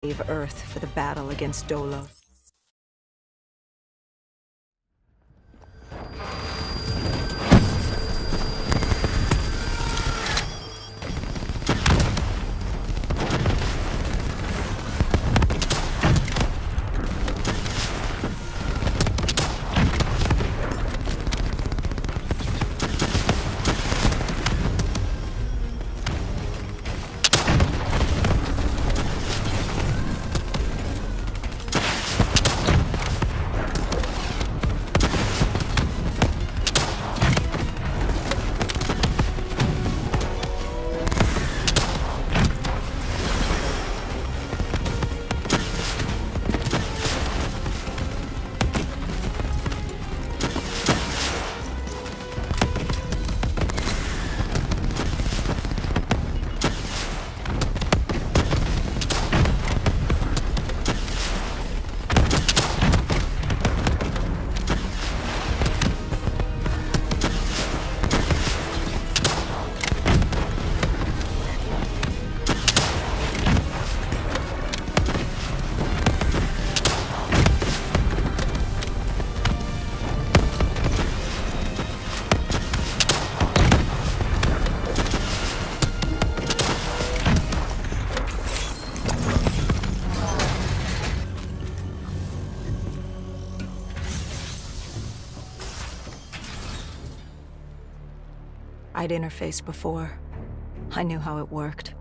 Save Earth for the battle against Dolo. I'd interfaced before. I knew how it worked.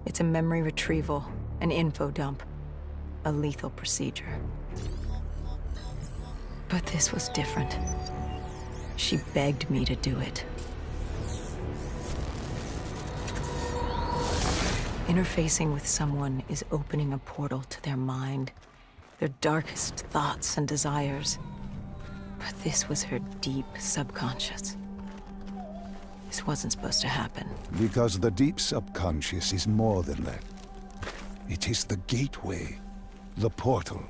It's a memory retrieval, an info dump, a lethal procedure. But this was different. She begged me to do it. Interfacing with someone is opening a portal to their mind, their darkest thoughts and desires. But this was her deep subconscious. This wasn't supposed to happen. Because the deep subconscious is more than that. It is the gateway, the portal,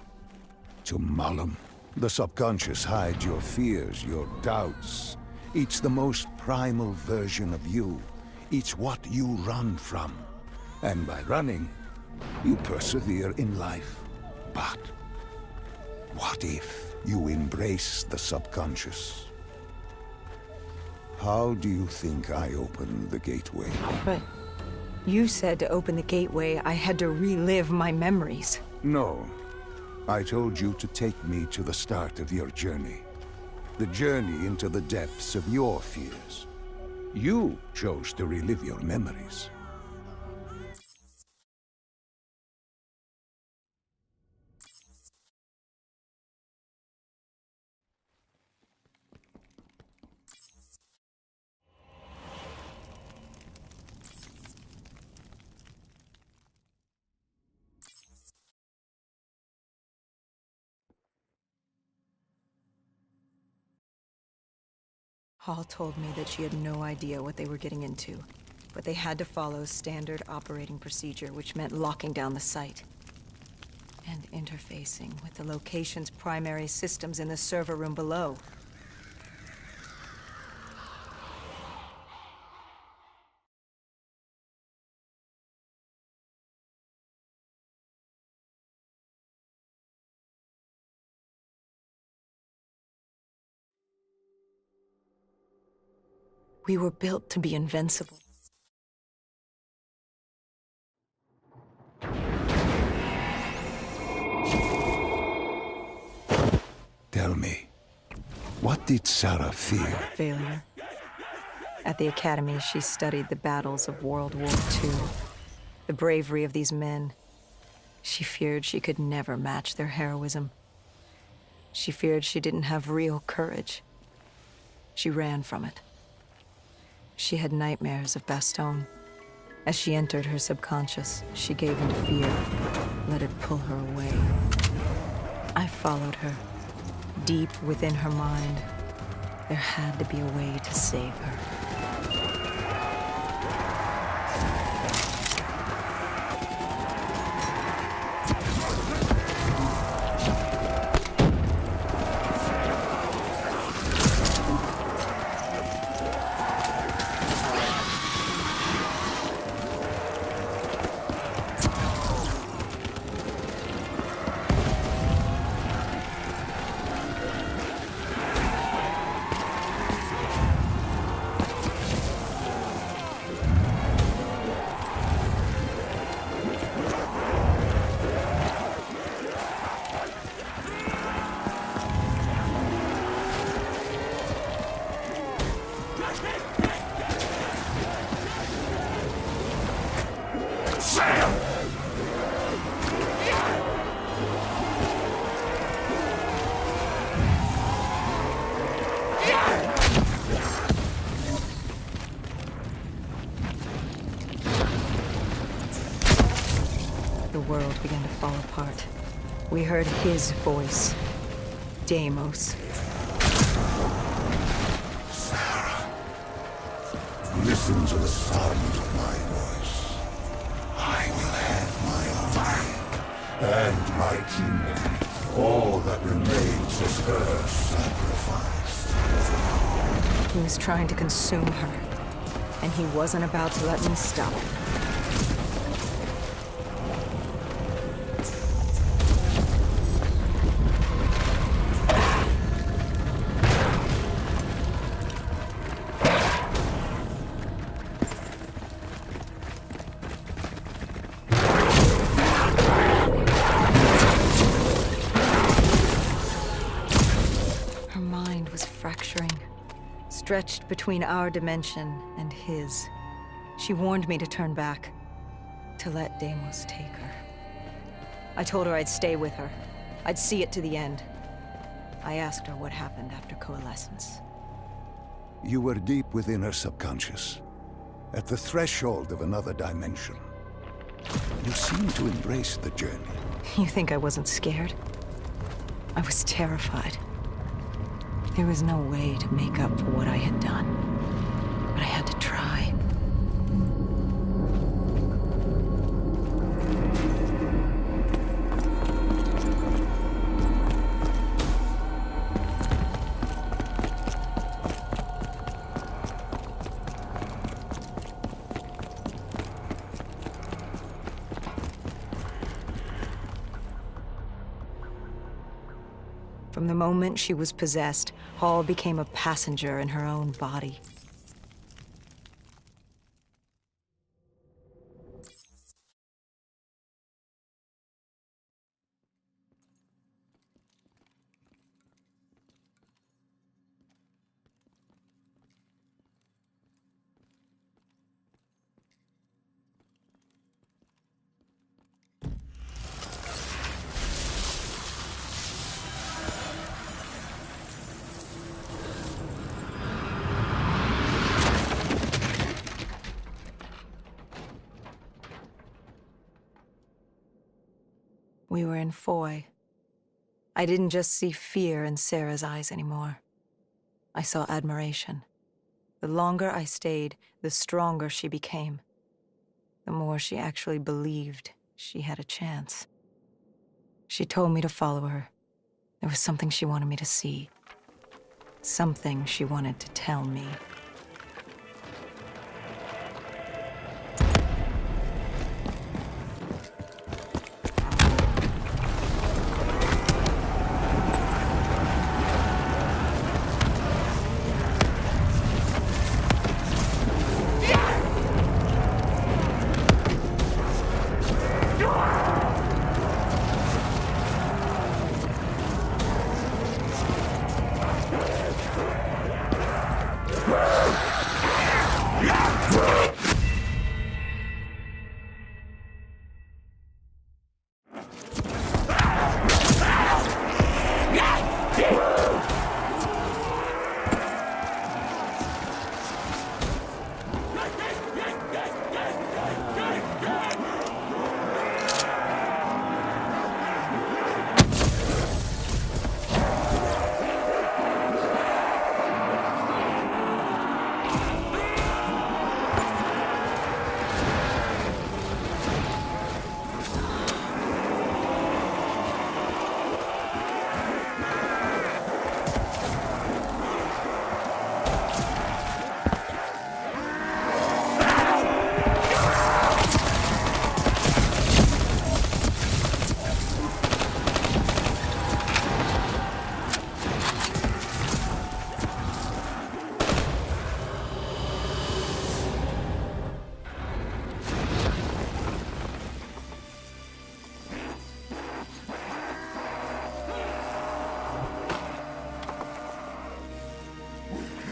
to Malum. The subconscious hides your fears, your doubts. It's the most primal version of you. It's what you run from. And by running, you persevere in life. But what if you embrace the subconscious? How do you think I opened the gateway? But you said to open the gateway, I had to relive my memories. No. I told you to take me to the start of your journey. The journey into the depths of your fears. You chose to relive your memories. Hall told me that she had no idea what they were getting into, but they had to follow standard operating procedure, which meant locking down the site and interfacing with the location's primary systems in the server room below. We were built to be invincible. Tell me, what did Sarah fear? Failure. At the Academy, she studied the battles of World War II, the bravery of these men. She feared she could never match their heroism. She feared she didn't have real courage. She ran from it. She had nightmares of Bastogne. As she entered her subconscious, she gave into fear, let it pull her away. I followed her. Deep within her mind, there had to be a way to save her. world began to fall apart. We heard his voice. Deimos. Listen to the sound of my voice. I will have my army and my kingdom. All that remains is her sacrifice. He was trying to consume her, and he wasn't about to let me stop him. Fracturing, stretched between our dimension and his. She warned me to turn back, to let Deimos take her. I told her I'd stay with her. I'd see it to the end. I asked her what happened after coalescence. You were deep within her subconscious, at the threshold of another dimension. You seemed to embrace the journey. You think I wasn't scared? I was terrified. There was no way to make up for what I had done, but I had to try. From the moment she was possessed, Hall became a passenger in her own body. We were in Foy. I didn't just see fear in Sarah's eyes anymore. I saw admiration. The longer I stayed, the stronger she became. The more she actually believed she had a chance. She told me to follow her. There was something she wanted me to see. Something she wanted to tell me.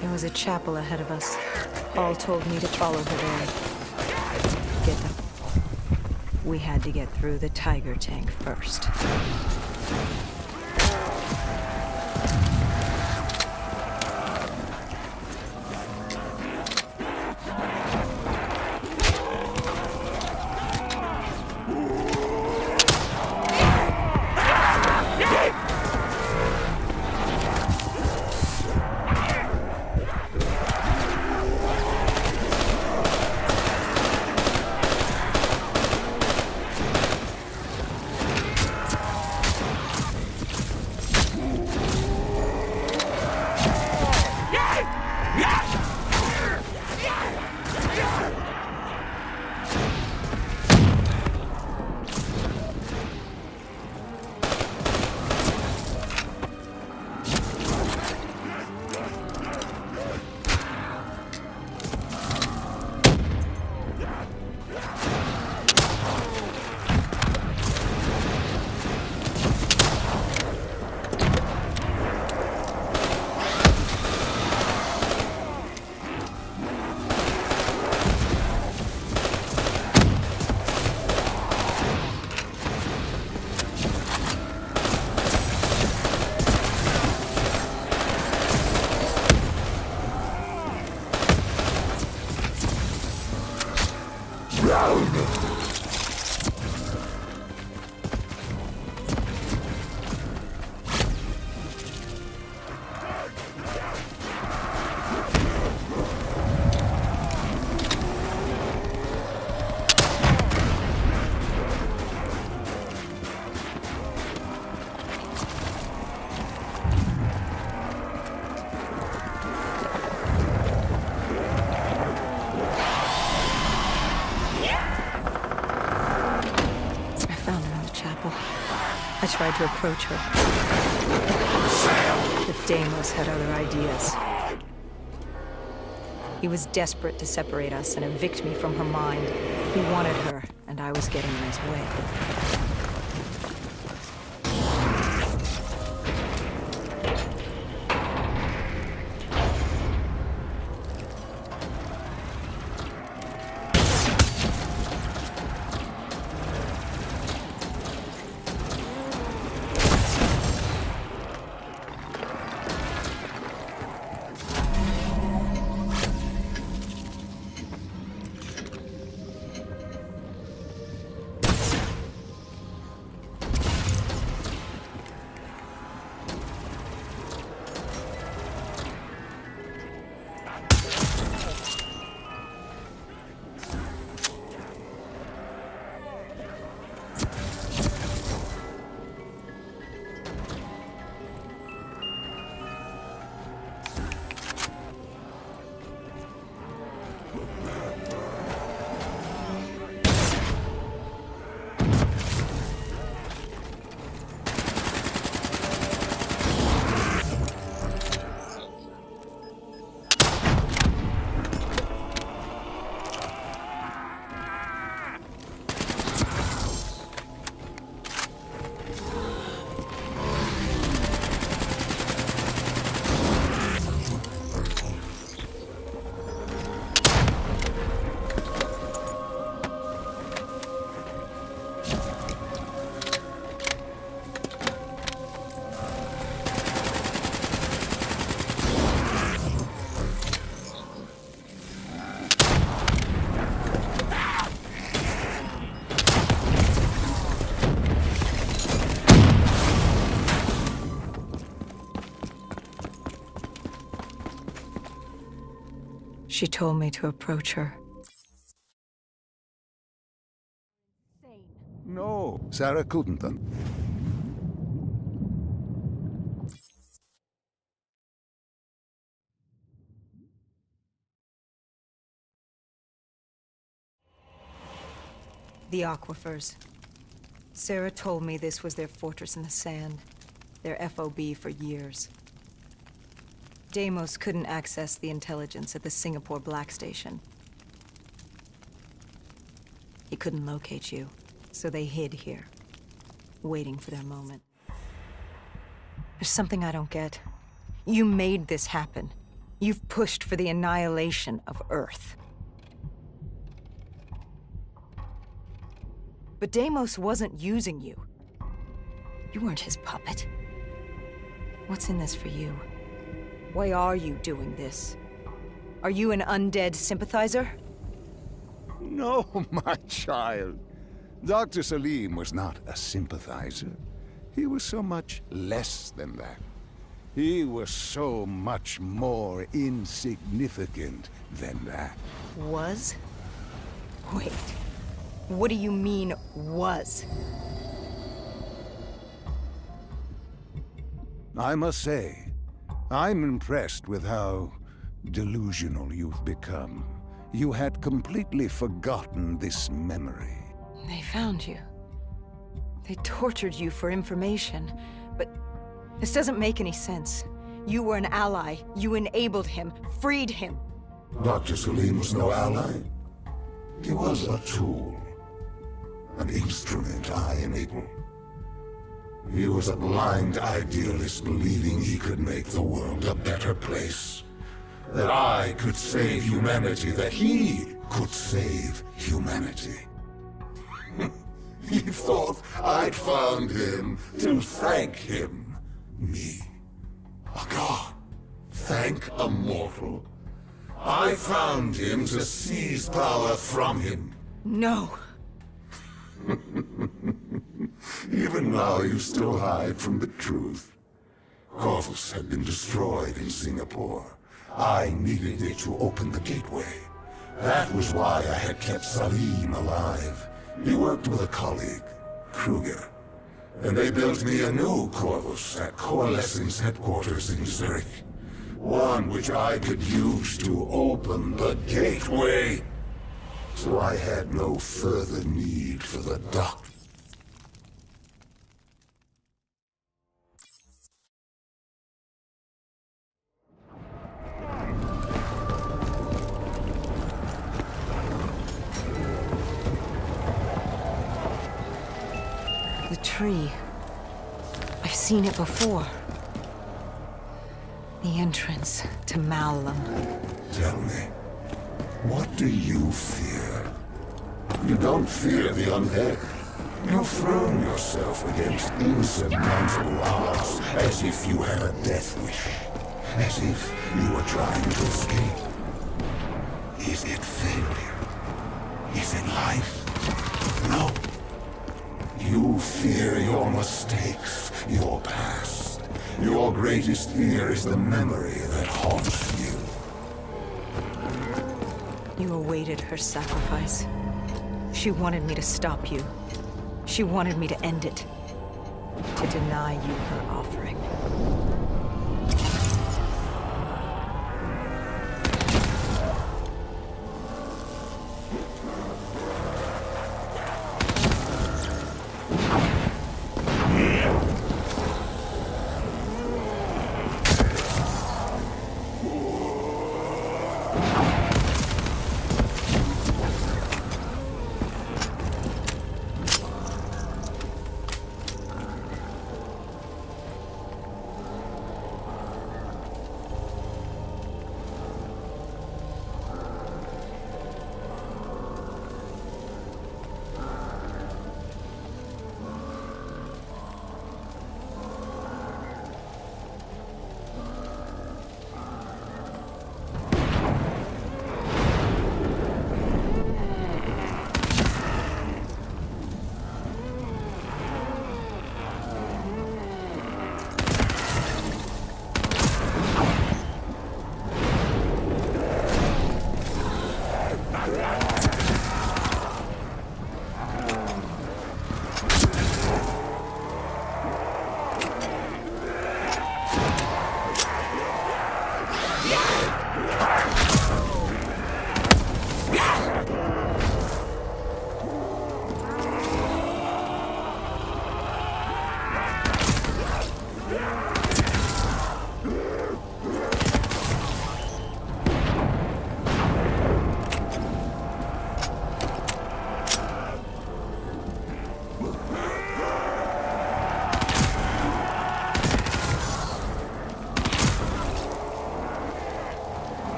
There was a chapel ahead of us. Hall told me to follow her there. Get them. We had to get through the Tiger tank first. chapel. I tried to approach her. But Deimos had other ideas. He was desperate to separate us and evict me from her mind. He wanted her, and I was getting in his way. She told me to approach her. No, Sarah couldn't then. The Aquifers. Sarah told me this was their fortress in the sand. Their FOB for years. Deimos couldn't access the intelligence at the Singapore Black Station. He couldn't locate you, so they hid here, waiting for their moment. There's something I don't get. You made this happen. You've pushed for the annihilation of Earth. But Deimos wasn't using you. You weren't his puppet. What's in this for you? Why are you doing this? Are you an undead sympathizer? No, my child. Dr. Salim was not a sympathizer. He was so much less than that. He was so much more insignificant than that. Was? Wait. What do you mean, was? I must say, I'm impressed with how delusional you've become. You had completely forgotten this memory. They found you. They tortured you for information, but this doesn't make any sense. You were an ally. You enabled him, freed him. Dr. Salim was no ally. He was a tool. An instrument I enabled. He was a blind idealist believing he could make the world a better place. That I could save humanity, that he could save humanity. He thought I'd found him to thank him. Me. A god. Thank a mortal. I found him to seize power from him. No. Even now you still hide from the truth. Corvus had been destroyed in Singapore. I needed it to open the gateway. That was why I had kept Salim alive. He worked with a colleague, Kruger. And they built me a new Corvus at Coalescence headquarters in Zurich. One which I could use to open the gateway. So I had no further need for the doctor. tree. I've seen it before. The entrance to Malum. Tell me, what do you fear? You don't fear the undead. You've thrown yourself against insurmountable odds as if you had a death wish. As if you were trying to escape. Is it failure? Is it life? No. You fear your mistakes, your past. Your greatest fear is the memory that haunts you. You awaited her sacrifice. She wanted me to stop you. She wanted me to end it. To deny you her offering.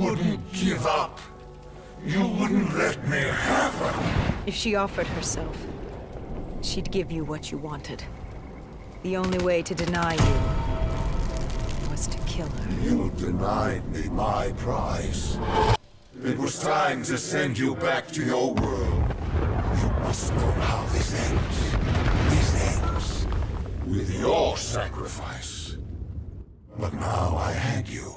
wouldn't give up. You wouldn't let me have her. If she offered herself, she'd give you what you wanted. The only way to deny you was to kill her. You denied me my prize. It was time to send you back to your world. You must know how this ends. This ends with your sacrifice. But now I had you.